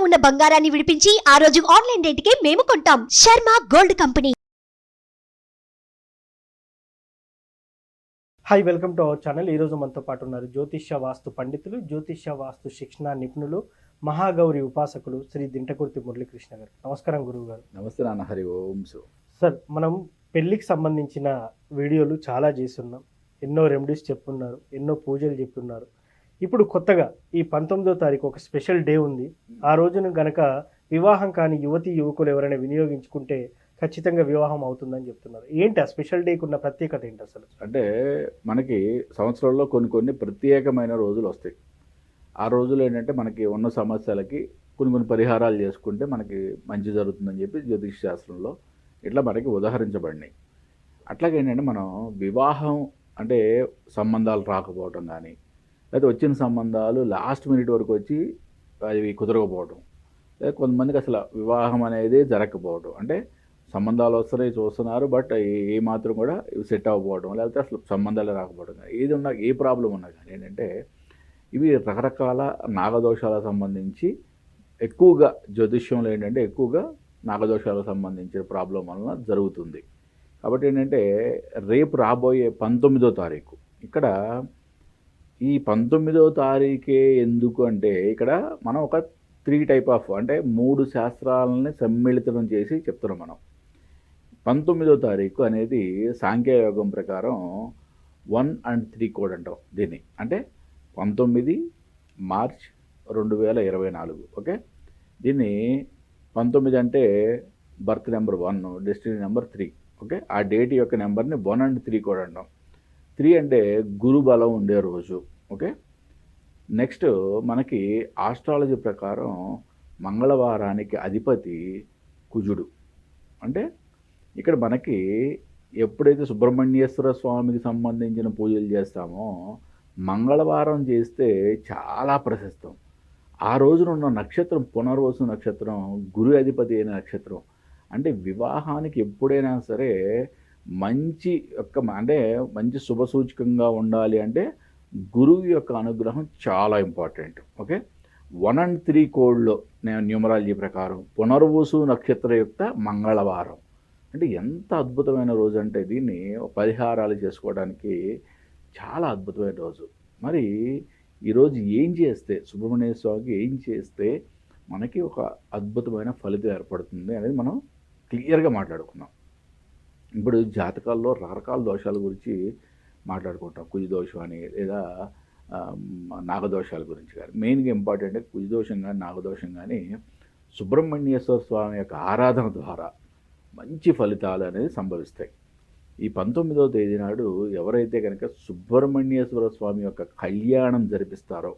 ఉన్న బంగారాన్ని విడిపించి ఆ రోజు ఆన్లైన్ రేటుకే మేము కొంటాం. Sharma gold company. Hi, welcome to our channel. ఈరోజు మనతో పాటు ఉన్నారు జ్యోతిష్య వాస్తు పండితులు, జ్యోతిష్య వాస్తు శిక్షణ నిపుణులు, మహాగౌరి ఉపాసకులు శ్రీ దింటకుర్తి మురళీకృష్ణ గారు. నమస్కారం గురువు గారు. నమస్తే నాన్న. హరి ఓం. సార్, మనం పెళ్లికి సంబంధించిన వీడియోలు చాలా చేస్తున్నాం, ఎన్నో రెమెడీస్ చెప్పున్నారు, ఎన్నో పూజలు చెప్పున్నారు. ఇప్పుడు కొత్తగా ఈ 19వ తారీఖు ఒక స్పెషల్ డే ఉంది. ఆ రోజున గనక వివాహం కాని యువతి యువకులు ఎవరైనా వినియోగించుకుంటే ఖచ్చితంగా వివాహం అవుతుందని చెప్తున్నారు. ఏంటి ఆ స్పెషల్ డేకి ఉన్న ప్రత్యేకత ఏంటి అసలు? అంటే మనకి సంవత్సరంలో కొన్ని ప్రత్యేకమైన రోజులు వస్తాయి. ఆ రోజులు ఏంటంటే మనకి ఉన్న సమస్యలకి కొన్ని పరిహారాలు చేసుకుంటే మనకి మంచి జరుగుతుందని చెప్పి జ్యోతిష్ శాస్త్రంలో ఇట్లా మనకి ఉదాహరించబడినాయి. అట్లాగే ఏంటంటే మనం వివాహం అంటే సంబంధాలు రాకపోవటం కానీ, లేకపోతే వచ్చిన సంబంధాలు లాస్ట్ మినిట్ వరకు వచ్చి అవి కుదరకపోవడం, లేదా కొంతమందికి అసలు వివాహం అనేది జరగకపోవడం, అంటే సంబంధాలు వస్తున్నాయి చూస్తున్నారు బట్ ఏ మాత్రం కూడా సెట్ అవ్వకపోవడం, లేకపోతే అసలు సంబంధాలు రాకపోవడం, ఏది ఉన్నా ఏ ప్రాబ్లం ఉన్నా కానీ ఏంటంటే ఇవి రకరకాల నాగదోషాలకు సంబంధించి ఎక్కువగా జ్యోతిష్యంలో ఏంటంటే ఎక్కువగా నాగదోషాలకు సంబంధించిన ప్రాబ్లం వలన జరుగుతుంది. కాబట్టి ఏంటంటే రేపు రాబోయే 19వ తారీఖు ఇక్కడ ఈ 19వ తారీఖే ఎందుకు అంటే ఇక్కడ మనం ఒక 3 టైప్ ఆఫ్ అంటే 3 శాస్త్రాలని సమ్మిళితం చేసి చెప్తున్నాం మనం. 19వ తారీఖు అనేది సాంఖ్యయోగం ప్రకారం 1 and 3 కోడ్ అంటాం దీన్ని. అంటే 19 మార్చ్ 2024. ఓకే, దీన్ని 19 అంటే birth number 1, destiny number 3. Okay, ఆ డేట్ యొక్క నెంబర్ని 1 and 3 కోడ్ అంటాం. 3 అంటే గురు బలం ఉండే రోజు. ఓకే, నెక్స్ట్ మనకి ఆస్ట్రాలజీ ప్రకారం మంగళవారానికి అధిపతి కుజుడు. అంటే ఇక్కడ మనకి ఎప్పుడైతే సుబ్రహ్మణ్యేశ్వర స్వామికి సంబంధించిన పూజలు చేస్తామో మంగళవారం చేస్తే చాలా ప్రశస్తం. ఆ రోజున ఉన్న నక్షత్రం పునర్వసు నక్షత్రం, గురు అధిపతి అయిన నక్షత్రం. అంటే వివాహానికి ఎప్పుడైనా సరే మంచి అంటే మంచి శుభసూచకంగా ఉండాలి అంటే గురువు యొక్క అనుగ్రహం చాలా ఇంపార్టెంట్. ఓకే, 1 and 3 కోడ్లో నేను న్యూమరాలజీ ప్రకారం పునర్వసు నక్షత్రయుక్త మంగళవారం అంటే ఎంత అద్భుతమైన రోజు అంటే దీన్ని పరిహారాలు చేసుకోవడానికి చాలా అద్భుతమైన రోజు. మరి ఈరోజు ఏం చేస్తే సుబ్రహ్మణ్య స్వామికి ఏం చేస్తే మనకి ఒక అద్భుతమైన ఫలితం ఏర్పడుతుంది అనేది మనం క్లియర్గా మాట్లాడుకున్నాం. ఇప్పుడు జాతకాల్లో రకరకాల దోషాల గురించి మాట్లాడుకుంటాం. కుజ దోషం అని లేదా నాగదోషాల గురించి కానీ. మెయిన్గా ఇంపార్టెంట్ కుజదోషం కానీ నాగదోషం కానీ సుబ్రహ్మణ్యేశ్వర స్వామి యొక్క ఆరాధన ద్వారా మంచి ఫలితాలు అనేది సంభవిస్తాయి. ఈ 19వ తేదీ నాడు ఎవరైతే కనుక సుబ్రహ్మణ్యేశ్వర స్వామి యొక్క కళ్యాణం జరిపిస్తారో,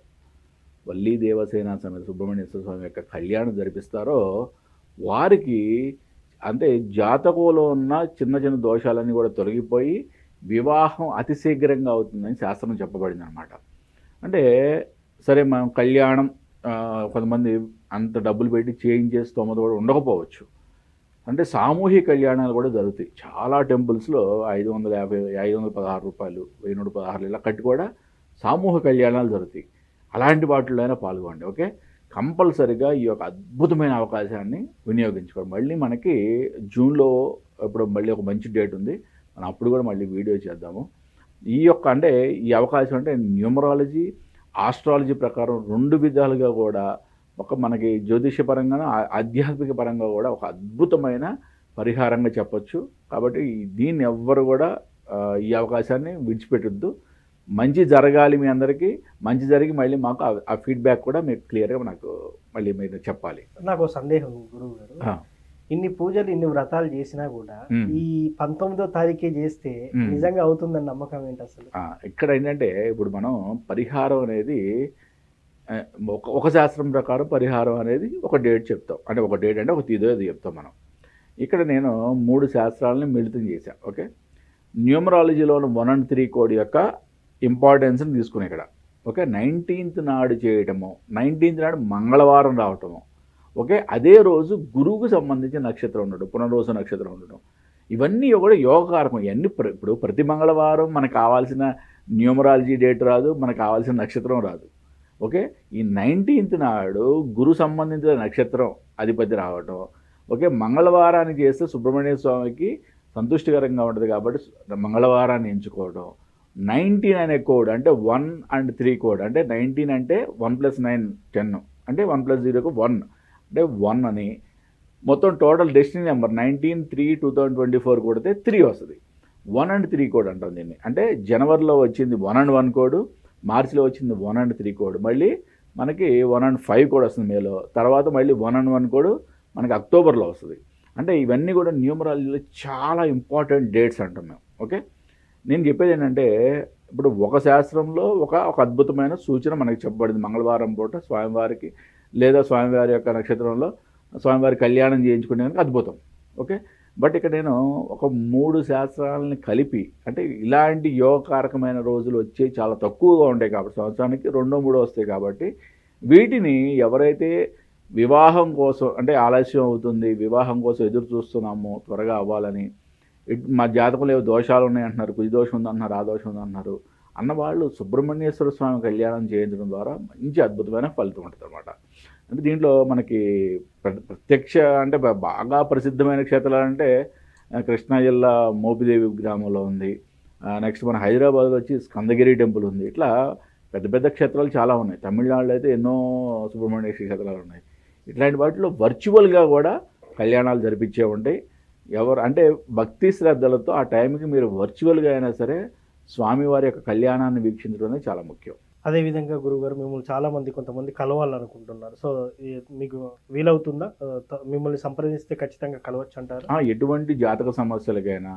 వల్లీ దేవసేన సమేత సుబ్రహ్మణ్యేశ్వర స్వామి యొక్క కళ్యాణం జరిపిస్తారో వారికి అంటే జాతకంలో ఉన్న చిన్న దోషాలన్నీ కూడా తొలగిపోయి వివాహం అతి శీఘ్రంగా అవుతుందని శాస్త్రం చెప్పబడింది అనమాట. అంటే సరే మనం కళ్యాణం కొంతమంది అంత డబ్బులు పెట్టి చేయించే స్తోమత కూడా ఉండకపోవచ్చు. అంటే సామూహిక కళ్యాణాలు కూడా జరుగుతాయి. చాలా టెంపుల్స్లో 550, 516 రూపాయలు, 1116 ఇలా కట్టి కూడా సామూహిక కళ్యాణాలు జరుగుతాయి. అలాంటి వాటిలో అయినా పాల్గొండి. ఓకే, కంపల్సరిగా ఈ యొక్క అద్భుతమైన అవకాశాన్ని వినియోగించుకోండి. మళ్ళీ మనకి జూన్లో ఇప్పుడు మళ్ళీ ఒక మంచి డేట్ ఉంది, మనం అప్పుడు కూడా మళ్ళీ వీడియో చేద్దాము. ఈ యొక్క అంటే ఈ అవకాశం అంటే న్యూమరాలజీ ఆస్ట్రాలజీ ప్రకారం 2 విధాలుగా కూడా ఒక మనకి జ్యోతిషపరంగా ఆధ్యాత్మిక పరంగా కూడా ఒక అద్భుతమైన పరిహారంగా చెప్పొచ్చు. కాబట్టి దీన్ని ఎవ్వరు కూడా ఈ అవకాశాన్ని విడిచిపెట్టొద్దు. మంచి జరగాలి, మీ అందరికీ మంచి జరిగి మళ్ళీ మాకు ఆ ఫీడ్బ్యాక్ కూడా మీకు క్లియర్గా నాకు మళ్ళీ మీరు చెప్పాలి. నాకు సందేహం గురువు గారు, ఇన్ని పూజలు ఇన్ని వ్రతాలు చేసినా కూడా ఈ 19వ తారీఖే చేస్తే నిజంగా అవుతుందని నమ్మకం ఏంటి అసలు? ఇక్కడ ఏంటంటే ఇప్పుడు మనం పరిహారం అనేది ఒక శాస్త్రం ప్రకారం పరిహారం అనేది ఒక డేట్ చెప్తాం. అంటే ఒక డేట్ అంటే ఒక తీదో అది చెప్తాం మనం. ఇక్కడ నేను 3 శాస్త్రాలని మిళితం చేశాను. ఓకే, న్యూమరాలజీలోని 1 and 3 కోడ్ యొక్క ఇంపార్టెన్స్ని తీసుకుని ఇక్కడ ఓకే 19th నాడు చేయటము, 19th నాడు మంగళవారం రావటము. ఓకే, అదే రోజు గురువుకు సంబంధించిన నక్షత్రం ఉండడం, పునర్వసు నక్షత్రం ఉండడం, ఇవన్నీ కూడా యోగకారకం. ఇవన్నీ ఇప్పుడు ప్రతి మంగళవారం మనకు కావాల్సిన న్యూమరాలజీ డేట్ రాదు, మనకు కావాల్సిన నక్షత్రం రాదు. ఓకే, ఈ 19th నాడు గురు సంబంధించిన నక్షత్రం అధిపతి రావటం, ఓకే, మంగళవారాన్ని చేస్తే సుబ్రహ్మణ్య స్వామికి సంతుష్టికరంగా ఉంటుంది కాబట్టి మంగళవారాన్ని ఎంచుకోవడం, 19 అనే కోడ్ అంటే 1 and 3 కోడ్ అంటే 19 అంటే 1 + 9 10 అంటే 1 + 0కు 1 అంటే 1 అని మొత్తం టోటల్ డెస్టినీ నెంబర్ 19/3/2024 కొడితే 3 వస్తుంది. 1 and 3 కోడ్ అంటాం దీన్ని. అంటే జనవరిలో వచ్చింది 1 and 1 కోడ్, మార్చిలో వచ్చింది 1 and 3 కోడ్, మళ్ళీ మనకి 1 and 5 కోడ్ వస్తుంది మేలో, తర్వాత మళ్ళీ 1 and 1 కోడ్ మనకి అక్టోబర్లో వస్తుంది. అంటే ఇవన్నీ కూడా న్యూమరాలజీలో చాలా ఇంపార్టెంట్ డేట్స్ అంటాం మేము. ఓకే, నేను చెప్పేది ఏంటంటే ఇప్పుడు ఒక శాస్త్రంలో ఒక అద్భుతమైన సూచన మనకి చెప్పబడింది. మంగళవారం పూట స్వామివారికి లేదా స్వామివారి యొక్క నక్షత్రంలో స్వామివారి కళ్యాణం చేయించుకునేందుకు అద్భుతం. ఓకే, బట్ ఇక్కడ నేను ఒక 3 శాస్త్రాలని కలిపి, అంటే ఇలాంటి యోగకారకమైన రోజులు వచ్చే చాలా తక్కువగా ఉంటాయి కాబట్టి సంవత్సరానికి 2-3 వస్తాయి కాబట్టి వీటిని ఎవరైతే వివాహం కోసం అంటే ఆలస్యం అవుతుంది, వివాహం కోసం ఎదురు చూస్తున్నాము త్వరగా అవ్వాలని, మా జాతకంలో ఏవో దోషాలు ఉన్నాయి అంటున్నారు, కుజ దోషం ఉందంటున్నారు, ఆ దోషం ఉందంటున్నారు అన్నవాళ్ళు సుబ్రహ్మణ్యేశ్వర స్వామి కళ్యాణం చేయించడం ద్వారా మంచి అద్భుతమైన ఫలితం ఉంటుంది అనమాట. అంటే దీంట్లో మనకి ప్రత్యక్ష అంటే బాగా ప్రసిద్ధమైన క్షేత్రాలు అంటే కృష్ణా జిల్లా మోపిదేవి గ్రామంలో ఉంది, నెక్స్ట్ మన హైదరాబాద్లో వచ్చి స్కందగిరి టెంపుల్ ఉంది. ఇట్లా పెద్ద పెద్ద క్షేత్రాలు చాలా ఉన్నాయి. తమిళనాడులో అయితే ఎన్నో సుబ్రహ్మణ్యేశ్వర క్షేత్రాలు ఉన్నాయి. ఇట్లాంటి వాటిలో వర్చువల్గా కూడా కళ్యాణాలు జరిపించే ఉంటాయి. ఎవరు అంటే భక్తి శ్రద్ధలతో ఆ టైంకి మీరు వర్చువల్గా అయినా సరే స్వామివారి యొక్క కళ్యాణాన్ని వీక్షించడం అనేది చాలా ముఖ్యం. అదేవిధంగా గురువుగారు మిమ్మల్ని చాలామంది కొంతమంది కలవాలనుకుంటున్నారు. సో మీకు వీలవుతుందా? మిమ్మల్ని సంప్రదిస్తే ఖచ్చితంగా కలవచ్చు అంటారు? ఎటువంటి జాతక సమస్యలకైనా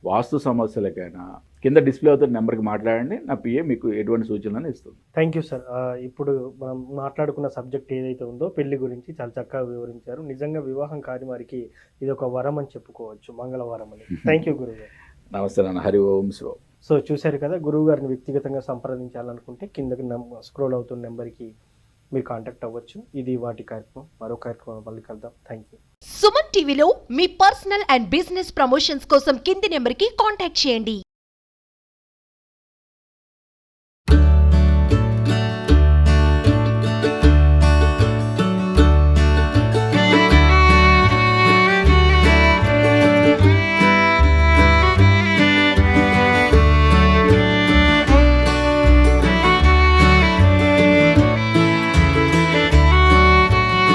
వాస్తు సమస్యలకైనా కింద డిస్ప్లే అవుతున్న నెంబర్కి మాట్లాడండి, నా పిఏ మీకు ఎటువంటి సూచనలను ఇస్తుంది. Thank you sir. ఇప్పుడు మనం మాట్లాడుకున్న సబ్జెక్ట్ ఏదైతే ఉందో పెళ్లి గురించి చాలా చక్కగా వివరించారు. నిజంగా వివాహం కాని వారికి ఇది ఒక వరం అని చెప్పుకోవచ్చు, మంగళవారం అని. థ్యాంక్ యూ గురువుగారు. నమస్తే నాన్న. హరి ఓం శివ. సో చూశారు కదా, గురువు గారిని వ్యక్తిగతంగా సంప్రదించాలనుకుంటే కిందకి స్క్రోల్ అవుతున్న నెంబర్కి మీరు కాంటాక్ట్ అవ్వచ్చు. ఇది వాటి కార్యక్రమం. మరో కార్యక్రమం మళ్ళీ కలుద్దాం. Thank you. సుమన్ టీవీలో మీ పర్సనల్ అండ్ బిజినెస్ ప్రమోషన్స్ కోసం కింది నెంబర్కి కాంటాక్ట్ చేయండి.